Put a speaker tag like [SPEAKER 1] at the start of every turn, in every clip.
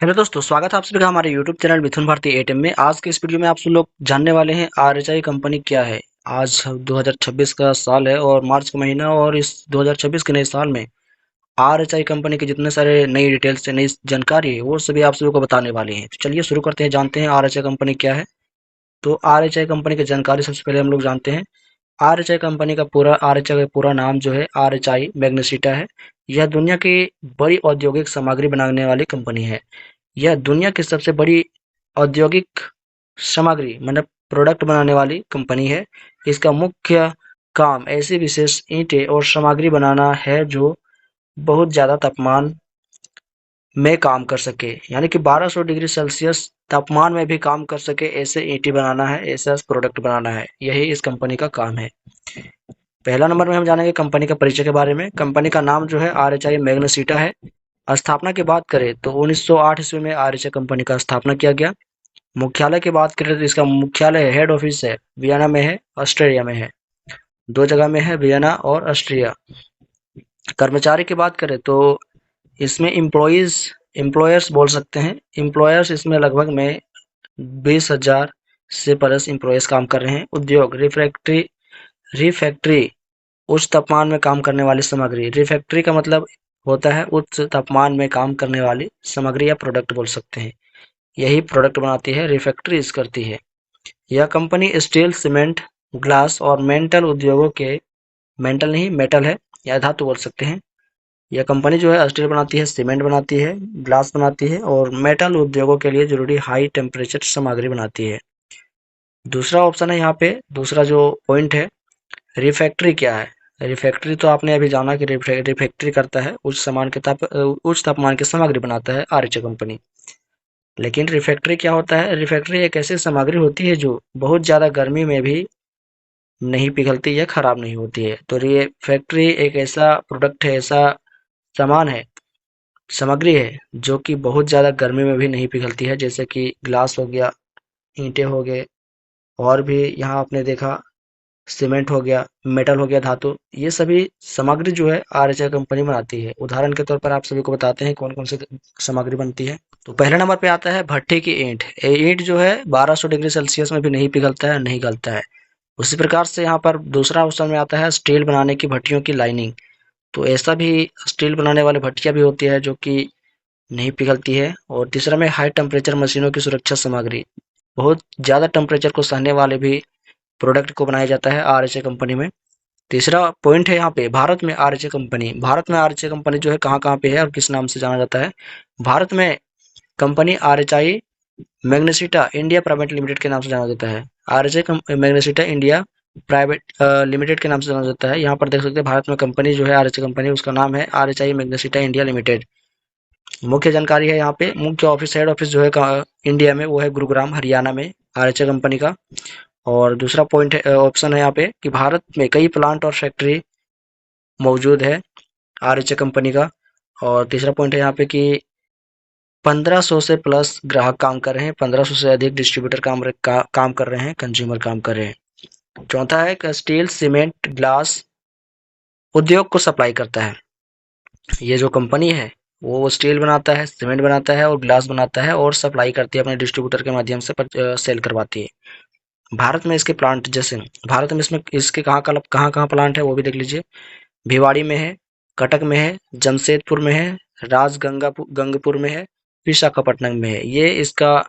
[SPEAKER 1] Hello दोस्तों, स्वागत है आप सभी का हमारे यूट्यूब चैनल मिथुन भारती एटीएम में। आज के इस वीडियो में आप सब लोग जानने वाले हैं आरएचआई कंपनी क्या है। आज 2026 का साल है और मार्च का महीना, और इस 2026 के नए साल में आरएचआई कंपनी के जितने सारे नई डिटेल्स है, नई जानकारी है, वो सभी आप सभी को बताने वाले हैं। तो चलिए शुरू करते हैं, जानते हैं आरएचआई कंपनी क्या है। तो आरएचआई कंपनी की जानकारी सबसे पहले हम लोग जानते हैं। आरएचआई का पूरा नाम जो है आरएचआई मैग्नेसिटा है। यह दुनिया की बड़ी औद्योगिक सामग्री बनाने वाली कंपनी है। यह दुनिया की सबसे बड़ी औद्योगिक सामग्री मतलब प्रोडक्ट बनाने वाली कंपनी है। इसका मुख्य काम ऐसी विशेष ईंटें और सामग्री बनाना है जो बहुत ज़्यादा तापमान में काम कर सके, यानी कि 1200 डिग्री सेल्सियस तापमान में भी काम कर सके, ऐसे ईंटें बनाना है, ऐसा प्रोडक्ट बनाना है। यही इस कंपनी का काम है। पहला नंबर में हम जानेंगे कंपनी का परिचय के बारे में। कंपनी का नाम जो है आरएचआई मैग्नेसिटा है। स्थापना की बात करें तो 1908 ईस्वी में आरएचआई कंपनी का स्थापना किया गया। मुख्यालय की बात करें तो इसका मुख्यालय हेड ऑफिस है वियना में है, ऑस्ट्रिया में है। दो जगह में है, वियना और ऑस्ट्रिया। कर्मचारी की बात करें तो इसमें एम्प्लॉयर्स बोल सकते हैं। एम्प्लॉयर्स इसमें लगभग में 20,000 से प्लस एम्प्लॉयर्स काम कर रहे हैं। उद्योग रिफैक्ट्री उच्च तापमान में काम करने वाली सामग्री। रिफैक्ट्री का मतलब होता है उच्च तापमान में काम करने वाली सामग्री या प्रोडक्ट बोल सकते हैं। यही प्रोडक्ट बनाती है, रिफैक्ट्रीज करती है। यह कंपनी स्टील, सीमेंट, ग्लास और मेंटल नहीं मेटल है या धातु बोल सकते हैं। यह कंपनी जो है स्टील बनाती है, सीमेंट बनाती है, ग्लास बनाती है और मेटल उद्योगों के लिए जरूरी हाई टेम्परेचर सामग्री बनाती है। दूसरा ऑप्शन है यहाँ पे, दूसरा जो पॉइंट है, रिफैक्ट्री क्या है। रिफैक्ट्री तो आपने अभी जाना कि रिफैक्ट्री करता है उच्च तापमान की सामग्री बनाता है आरएचए कंपनी। लेकिन रिफैक्ट्री क्या होता है? रिफैक्ट्री एक ऐसी सामग्री होती है जो बहुत ज़्यादा गर्मी में भी नहीं पिघलती या खराब नहीं होती है। तो रिफैक्ट्री एक ऐसा प्रोडक्ट है, ऐसा सामान है, सामग्री है जो कि बहुत ज़्यादा गर्मी में भी नहीं पिघलती है। जैसे कि ग्लास हो गया, ईंटें हो गए, और भी यहाँ आपने देखा सीमेंट हो गया, मेटल हो गया, धातु, ये सभी सामग्री जो है आरएचआई कंपनी बनाती है। उदाहरण के तौर पर आप सभी को बताते हैं कौन कौन सी सामग्री बनती है। तो पहले नंबर पे आता है भट्ठी की ईंट। ये ईंट जो है 1200 डिग्री सेल्सियस में भी नहीं पिघलता है, नहीं गलता है। उसी प्रकार से यहाँ पर दूसरा ऑप्शन में आता है स्टील बनाने की भट्टियों की लाइनिंग। तो ऐसा भी स्टील बनाने वाली भट्टियां भी होती है जो कि नहीं पिघलती है। और तीसरा में हाई टेम्परेचर मशीनों की सुरक्षा सामग्री। बहुत ज़्यादा टेम्परेचर को सहने वाले भी प्रोडक्ट को बनाया जाता है आरएचए कंपनी में। तीसरा पॉइंट है यहाँ पे भारत में आरएचए कंपनी। भारत में आरएचए कंपनी जो है कहाँ कहाँ पे है और किस नाम से जाना जाता है? भारत में company RHI Magnesita India private limited के नाम से जाना जाता है। RHI Magnesita India private limited के नाम से जाना जाता है। यहाँ पर देख सकते हैं भारत में कंपनी जो है आरएचआई कंपनी, उसका नाम है आरएचआई मैग्नेसिटा इंडिया लिमिटेड। मुख्य जानकारी है यहाँ पे, मुख्य ऑफिस हेड ऑफिस जो है इंडिया में, वो है गुरुग्राम हरियाणा में आरएचआई कंपनी का। और दूसरा पॉइंट है, ऑप्शन है यहाँ पे कि भारत में कई प्लांट और फैक्ट्री मौजूद है आरएचए कंपनी का। और तीसरा पॉइंट है यहाँ पे कि 1500 से प्लस ग्राहक काम कर रहे हैं, 1500 से अधिक डिस्ट्रीब्यूटर काम कर रहे हैं, कंज्यूमर काम कर रहे हैं। चौथा है कि स्टील, सीमेंट, ग्लास उद्योग को सप्लाई करता है। ये जो कंपनी है वो स्टील बनाता है, सीमेंट बनाता है और ग्लास बनाता है और सप्लाई करती है अपने डिस्ट्रीब्यूटर के माध्यम से, सेल करवाती है। भारत में इसके प्लांट जैसे, भारत में इसमें इसके कहाँ कहाँ प्लांट है वो भी देख लीजिए। भिवाड़ी में है, कटक में है, जमशेदपुर में है, गंगपुर में है, विशाखापट्टनम में है। ये इसका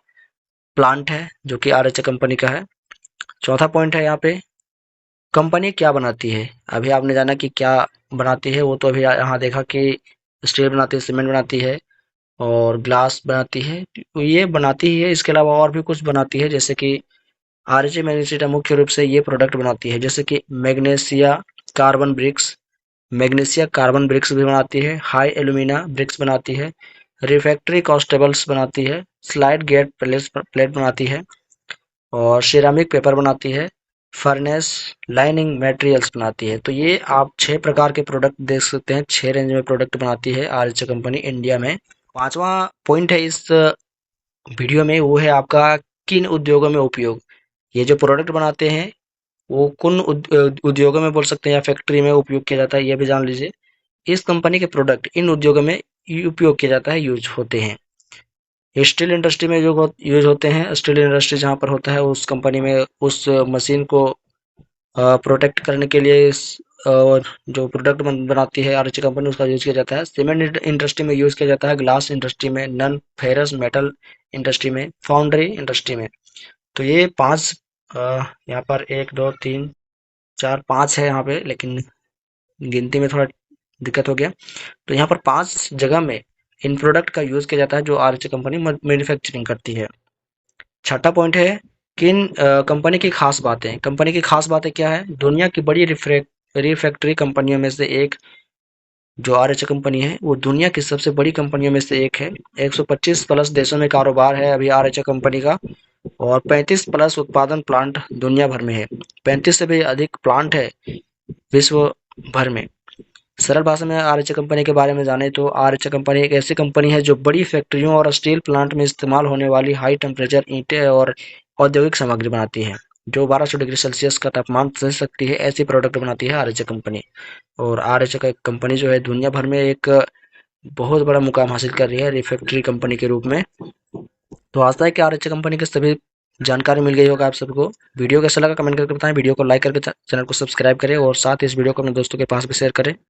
[SPEAKER 1] प्लांट है जो कि आरएचए कंपनी का है। चौथा पॉइंट है यहाँ पे, कंपनी क्या बनाती है। अभी आपने जाना कि क्या बनाती है, वो तो अभी यहाँ देखा कि स्टील बनाती है, सीमेंट बनाती है और ग्लास बनाती है। तो ये बनाती ही है, इसके अलावा और भी कुछ बनाती है। जैसे कि आरएचए मैग्नेसिटा मुख्य रूप से ये प्रोडक्ट बनाती है, जैसे कि carbon bricks magnesia carbon bricks भी बनाती है, हाई एल्यूमिना ब्रिक्स बनाती है, रिफ्रैक्टरी कॉन्स्टेबल्स बनाती है, स्लाइड गेट प्लेट बनाती है और सिरामिक पेपर बनाती है, फर्नेस लाइनिंग मटेरियल्स बनाती है। तो ये आप 6 प्रकार के प्रोडक्ट देख सकते हैं, 6 रेंज में प्रोडक्ट बनाती है आरएचए कंपनी इंडिया में। पांचवा पॉइंट है इस वीडियो में, वो है आपका किन उद्योगों में उपयोग। ये जो प्रोडक्ट बनाते हैं वो कुन उद्योगों में बोल सकते हैं या फैक्ट्री में उपयोग किया जाता है, ये भी जान लीजिए। इस कंपनी के प्रोडक्ट इन उद्योगों में उपयोग किया जाता है, यूज होते हैं। स्टील इंडस्ट्री में जो यूज होते हैं, स्टील इंडस्ट्री जहाँ पर होता है उस कंपनी में उस मशीन को प्रोटेक्ट करने के लिए और जो प्रोडक्ट बनाती है आरएच कंपनी उसका यूज किया जाता है। सीमेंट इंडस्ट्री में यूज किया जाता है, ग्लास इंडस्ट्री में, नन फेरस मेटल इंडस्ट्री में, फाउंड्री इंडस्ट्री में। तो ये पांच यहाँ पर एक दो तीन चार पांच है यहाँ पे, लेकिन गिनती में थोड़ा दिक्कत हो गया। तो यहाँ पर पांच जगह में इन प्रोडक्ट का यूज किया जाता है जो आरएच कंपनी मैन्युफैक्चरिंग करती है। छठा पॉइंट है किन कंपनी की खास बातें। कंपनी की खास बातें क्या है? दुनिया की बड़ी रिफैक्टरी कंपनियों में से एक जो आरएच कंपनी है वो दुनिया की सबसे बड़ी कंपनियों में से एक है। 125 प्लस देशों में कारोबार है अभी आरएच कंपनी का, और 35 प्लस उत्पादन प्लांट दुनिया भर में है। 35 से भी अधिक प्लांट है विश्व भर में। सरल भाषा में आरएच कंपनी के बारे में जाने तो आरएच कंपनी एक ऐसी कंपनी है जो बड़ी फैक्ट्रियों और स्टील प्लांट में इस्तेमाल होने वाली हाई टेम्परेचर ईंटें और औद्योगिक सामग्री बनाती है, जो 1200 डिग्री सेल्सियस का तापमान सह सकती है। ऐसी प्रोडक्ट बनाती है आरएच कंपनी। और आरएच का कंपनी जो है दुनिया भर में एक बहुत बड़ा मुकाम हासिल कर रही है रिफैक्टरी कंपनी के रूप में। तो आशा है कि आरएच कंपनी के सभी जानकारी मिल गई होगा आप सबको। वीडियो कैसा लगा कमेंट करके बताएं, वीडियो को लाइक करके चैनल को सब्सक्राइब करें और साथ ही इस वीडियो को अपने दोस्तों के पास भी शेयर करें।